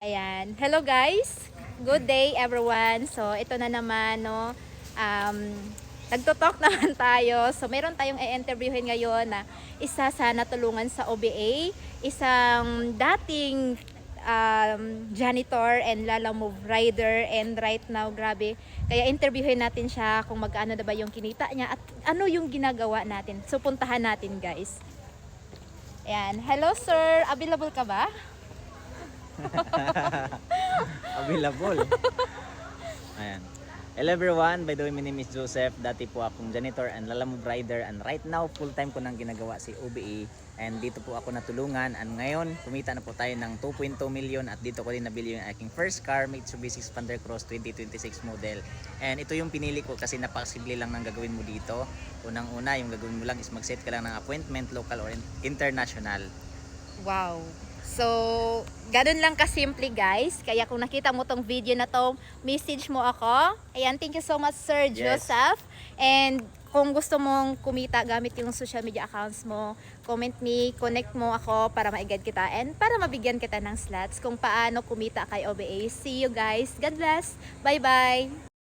Ayan. Hello guys. Good day everyone. So ito na naman no. Um Nagto-talk naman tayo. So meron tayong i-interviewin ngayon na isa sa natulungan sa OBA, isang dating janitor and Lalamove rider, and right now grabe. Kaya interviewin natin siya kung magkano na ba yung kinita niya at ano yung ginagawa natin. So puntahan natin guys. Ayan. Hello sir, available ka ba? Available. Ayan. Hello everyone, by the way, my name is Joseph. Dati po akong janitor and Lalamove rider, and right now full-time ko nang ginagawa si OBA, and dito po ako natulungan, and ngayon kumita na po tayo ng 2.2 million at dito ko din nabili yung aking first car, Mitsubishi Xpander Cross 2026 model. And ito yung pinili ko kasi napakasimple lang ng gagawin mo dito. Unang-una, yung gagawin mo lang is mag-set ka lang ng appointment, local or international. Wow. So, ganun lang kasimple guys. Kaya kung nakita mo tong video na to, message mo ako. Ayan, thank you so much Sir Yes. Joseph. And kung gusto mong kumita gamit yung social media accounts mo, comment me, connect mo ako para ma-guide kita and para mabigyan kita ng slots kung paano kumita kay OBA. See you guys. God bless. Bye-bye.